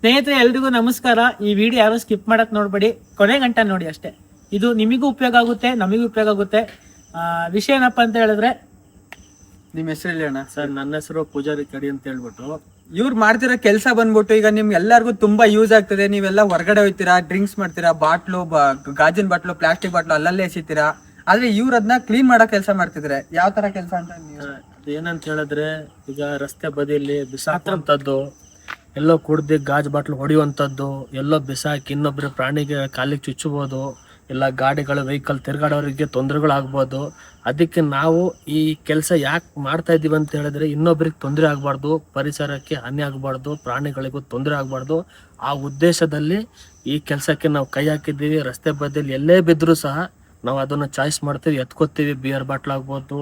ಸ್ನೇಹಿತರೆ, ಎಲ್ರಿಗೂ ನಮಸ್ಕಾರ. ಈ ವಿಡಿಯೋ ಯಾರು ಸ್ಕಿಪ್ ಮಾಡಕ್ ನೋಡ್ಬೇಡಿ, ಕೊನೆ ಗಂಟ ನೋಡಿ ಅಷ್ಟೇ. ಇದು ನಿಮಗೂ ಉಪಯೋಗ ಆಗುತ್ತೆ, ನಮಗೂ ಉಪಯೋಗ ಆಗುತ್ತೆ. ವಿಷಯ ಏನಪ್ಪಾ ಅಂತ ಹೇಳಿದ್ರೆ, ನಿಮ್ಮ ಹೆಸರು ಹೇಳಿ ಅಣ್ಣ. ಸರ್, ನನ್ನ ಹೆಸರು ಪೂಜಾರಿ ಕಡಿ ಅಂತ ಹೇಳ್ಬಿಟ್ಟು. ಇವ್ರು ಮಾಡ್ತಿರೋ ಕೆಲಸ ಬಂದ್ಬಿಟ್ಟು ಈಗ ನಿಮ್ಗೆ ಎಲ್ಲರಿಗೂ ತುಂಬಾ ಯೂಸ್ ಆಗ್ತದೆ. ನೀವೆಲ್ಲ ಹೊರಗಡೆ ಹೋಗ್ತೀರಾ, ಡ್ರಿಂಕ್ಸ್ ಮಾಡ್ತೀರಾ, ಬಾಟ್ಲು, ಗಾಜಿನ ಬಾಟ್ಲು, ಪ್ಲಾಸ್ಟಿಕ್ ಬಾಟ್ಲು ಅಲ್ಲಲ್ಲೇ ಎಸಿತೀರಾ. ಆದ್ರೆ ಇವ್ರು ಅದನ್ನ ಕ್ಲೀನ್ ಮಾಡೋ ಕೆಲಸ ಮಾಡ್ತಿದ್ರೆ ಯಾವ ತರ ಕೆಲಸ ಅಂತ ಏನಂತ ಹೇಳಿದ್ರೆ, ಈಗ ರಸ್ತೆ ಬದಿಯಲ್ಲಿ ಬಿಸಾಕುವಂಥದ್ದು, ಎಲ್ಲೋ ಕುಡ್ದು ಗಾಜ್ ಬಾಟ್ಲು ಹೊಡೆಯುವಂಥದ್ದು, ಎಲ್ಲೋ ಬಿಸಾಕಿ ಇನ್ನೊಬ್ಬರ ಪ್ರಾಣಿಗೆ ಕಾಲಿಗೆ ಚುಚ್ಚಬಹುದು, ಇಲ್ಲ ಗಾಡಿಗಳು ವೆಹಿಕಲ್ ತಿರ್ಗಾಡೋರಿಗೆ ತೊಂದರೆಗಳಾಗ್ಬೋದು. ಅದಕ್ಕೆ ನಾವು ಈ ಕೆಲಸ ಯಾಕೆ ಮಾಡ್ತಾ ಇದ್ದೀವಿ ಅಂತ ಹೇಳಿದ್ರೆ, ಇನ್ನೊಬ್ರಿಗೆ ತೊಂದರೆ ಆಗಬಾರ್ದು, ಪರಿಸರಕ್ಕೆ ಹಾನಿ ಆಗಬಾರ್ದು, ಪ್ರಾಣಿಗಳಿಗೂ ತೊಂದರೆ ಆಗಬಾರ್ದು. ಆ ಉದ್ದೇಶದಲ್ಲಿ ಈ ಕೆಲಸಕ್ಕೆ ನಾವು ಕೈ ಹಾಕಿದ್ದೀವಿ. ರಸ್ತೆ ಬದಿಯಲ್ಲಿ ಎಲ್ಲೇ ಬಿದ್ದರೂ ಸಹ ನಾವು ಅದನ್ನು ಚಾಯ್ಸ್ ಮಾಡ್ತೀವಿ, ಎತ್ಕೋತೀವಿ. ಬಿಯರ್ ಬಾಟ್ಲ್ ಆಗ್ಬೋದು,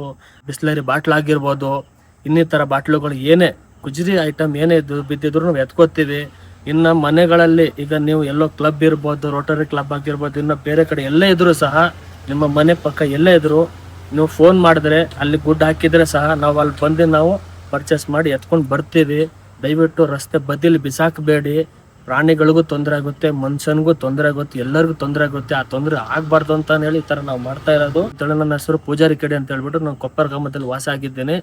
ಬಿಸ್ಲರಿ ಬಾಟ್ಲ್ ಆಗಿರ್ಬೋದು, ಇನ್ನಿತರ ಬಾಟ್ಲುಗಳು ಏನೇ ಗುಜರಿ ಐಟಮ್ ಏನೇ ಬಿದ್ದಿದ್ರು ನಾವು ಎತ್ಕೋತೀವಿ. ಇನ್ನು ಮನೆಗಳಲ್ಲಿ ಈಗ ನೀವು ಎಲ್ಲೋ ಕ್ಲಬ್ ಇರ್ಬೋದು, ರೋಟರಿ ಕ್ಲಬ್ ಆಗಿರ್ಬೋದು, ಇನ್ನು ಬೇರೆ ಕಡೆ ಎಲ್ಲೇ ಇದ್ರೂ ಸಹ, ನಿಮ್ಮ ಮನೆ ಪಕ್ಕ ಎಲ್ಲೇ ಇದ್ರು ನೀವು ಫೋನ್ ಮಾಡಿದ್ರೆ, ಅಲ್ಲಿ ಗುಡ್ ಹಾಕಿದ್ರೆ ಸಹ ನಾವು ಅಲ್ಲಿ ಬಂದು ನಾವು ಪರ್ಚೇಸ್ ಮಾಡಿ ಎತ್ಕೊಂಡು ಬರ್ತೀವಿ. ದಯವಿಟ್ಟು ರಸ್ತೆ ಬದಿಲಿ ಬಿಸಾಕಬೇಡಿ. ಪ್ರಾಣಿಗಳಿಗೂ ತೊಂದರೆ ಆಗುತ್ತೆ, ಮನುಷ್ಯನಿಗೂ ತೊಂದರೆ ಆಗುತ್ತೆ, ಎಲ್ಲರಿಗೂ ತೊಂದರೆ ಆಗುತ್ತೆ. ಆ ತೊಂದರೆ ಆಗ್ಬಾರ್ದು ಅಂತ ಹೇಳಿ ಈ ಥರ ನಾವು ಮಾಡ್ತಾ ಇರೋದು. ನನ್ನ ಹೆಸರು ಪೂಜಾರಿ ಕಡೆ ಅಂತ ಹೇಳ್ಬಿಟ್ಟು ನಾನು ಕೊಪ್ಪರ ಗ್ರಾಮದಲ್ಲಿ ವಾಸ ಆಗಿದ್ದೇನೆ.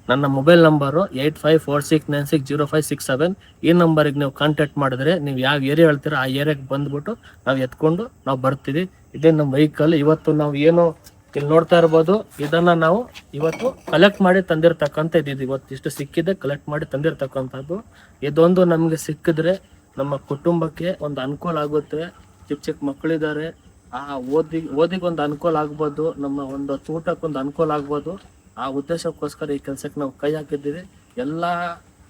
ನನ್ನ ಮೊಬೈಲ್ ನಂಬರು 8546960567. ಈ ನಂಬರಿಗೆ ನೀವು ಕಾಂಟ್ಯಾಕ್ಟ್ ಮಾಡಿದ್ರೆ, ನೀವು ಯಾವ ಏರಿಯಾ ಹೇಳ್ತೀರಾ ಆ ಏರಿಯಾಗೆ ಬಂದ್ಬಿಟ್ಟು ನಾವು ಎತ್ಕೊಂಡು ನಾವು ಬರ್ತೀವಿ. ಇದೇ ನಮ್ಮ ವೆಹಿಕಲ್. ಇವತ್ತು ನಾವು ಏನು ಇಲ್ಲಿ ನೋಡ್ತಾ ಇರ್ಬೋದು, ಇದನ್ನ ನಾವು ಇವತ್ತು ಕಲೆಕ್ಟ್ ಮಾಡಿ ತಂದಿರ್ತಕ್ಕಂಥ ಇದು ಇವತ್ತು ಇಷ್ಟು ಸಿಕ್ಕಿದೆ, ಕಲೆಕ್ಟ್ ಮಾಡಿ ತಂದಿರ್ತಕ್ಕಂಥದ್ದು. ಇದೊಂದು ನಮಗೆ ಸಿಕ್ಕಿದ್ರೆ ನಮ್ಮ ಕುಟುಂಬಕ್ಕೆ ಒಂದು ಅನುಕೂಲ ಆಗುತ್ತೆ. ಚಿಕ್ಕ ಚಿಕ್ಕ ಮಕ್ಕಳಿದ್ದಾರೆ, ಆ ಓದಿಗೊಂದು ಅನುಕೂಲ ಆಗ್ಬೋದು, ನಮ್ಮ ಒಂದು ಊಟಕ್ಕೊಂದು ಅನುಕೂಲ ಆಗ್ಬೋದು. ಆ ಉದ್ದೇಶಕ್ಕೋಸ್ಕರ ಈ ಕೆಲಸಕ್ಕೆ ನಾವು ಕೈ ಹಾಕಿದ್ದೀವಿ. ಎಲ್ಲ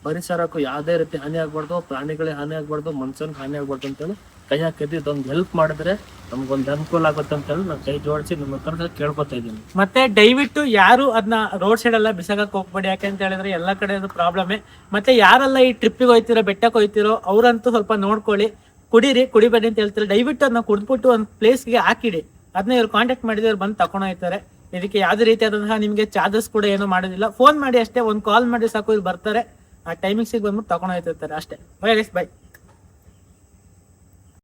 ಪರಿಸರಕ್ಕೂ ಯಾವುದೇ ರೀತಿ ಹಾನಿ ಆಗ್ಬಾರ್ದು, ಪ್ರಾಣಿಗಳಿಗೆ ಹಾನಿ ಆಗ್ಬಾರ್ದು, ಮನುಷ್ಯನಿಗೆ ಹಾನಿ ಆಗ್ಬಾರ್ದು ಅಂತೇಳಿ ಕೈ ಹಾಕಿದ್ವಿ. ಇದೊಂದು ಹೆಲ್ಪ್ ಮಾಡಿದ್ರೆ ನಮ್ಗೊಂದು ಅನುಕೂಲ ಆಗುತ್ತೆ ಅಂತೇಳಿ ನಾನು ಕೈ ಜೋಡಿಸಿ ನಿಮ್ಮ ಹತ್ರ ಕೇಳ್ಕೊತಾ ಇದ್ದೀನಿ. ಮತ್ತೆ ದಯವಿಟ್ಟು ಯಾರು ಅದನ್ನ ರೋಡ್ ಸೈಡ್ ಎಲ್ಲ ಬಿಸಾಕಕ್ ಹೋಗ್ಬೇಡಿ. ಯಾಕೆ ಅಂತ ಹೇಳಿದ್ರೆ ಎಲ್ಲ ಕಡೆ ಅದು ಪ್ರಾಬ್ಲಮೇ. ಮತ್ತೆ ಯಾರೆಲ್ಲ ಈ ಟ್ರಿಪ್ಪಿಗೆ ಹೋಯ್ತಿರೋ, ಬೆಟ್ಟಕ್ಕೆ ಹೋಯ್ತಿರೋ, ಅವರಂತೂ ಸ್ವಲ್ಪ ನೋಡ್ಕೊಳ್ಳಿ. ಕುಡಿಬೇಡಿ ಅಂತ ಹೇಳ್ತಾರೆ. ದಯವಿಟ್ಟು ಅದನ್ನ ಕುಡ್ಬಿಟ್ಟು ಒಂದು ಪ್ಲೇಸ್ಗೆ ಹಾಕಿಡಿ. ಅದನ್ನ ಇವ್ರು ಕಾಂಟ್ಯಾಕ್ಟ್ ಮಾಡಿದ್ರೆ ಇವ್ರು ಬಂದು ತಗೊಂಡು ಹೋಗ್ತಾರೆ. ಇದಕ್ಕೆ ಯಾವುದೇ ರೀತಿಯಾದಂತಹ ನಿಮಗೆ ಚಾರ್ಜಸ್ ಕೂಡ ಏನೂ ಮಾಡೋದಿಲ್ಲ. ಫೋನ್ ಮಾಡಿ ಅಷ್ಟೇ, ಒಂದು ಕಾಲ್ ಮಾಡಿ ಸಾಕು, ಇಲ್ಲಿ ಬರ್ತಾರೆ. ಆ ಟೈಮಿಂಗ್ಸಿಗೆ ಬಂದ್ಬಿಟ್ಟು ತಗೊಂಡು ಹೋಗ್ತಿರ್ತಾರೆ ಅಷ್ಟೇ. ಬೈ.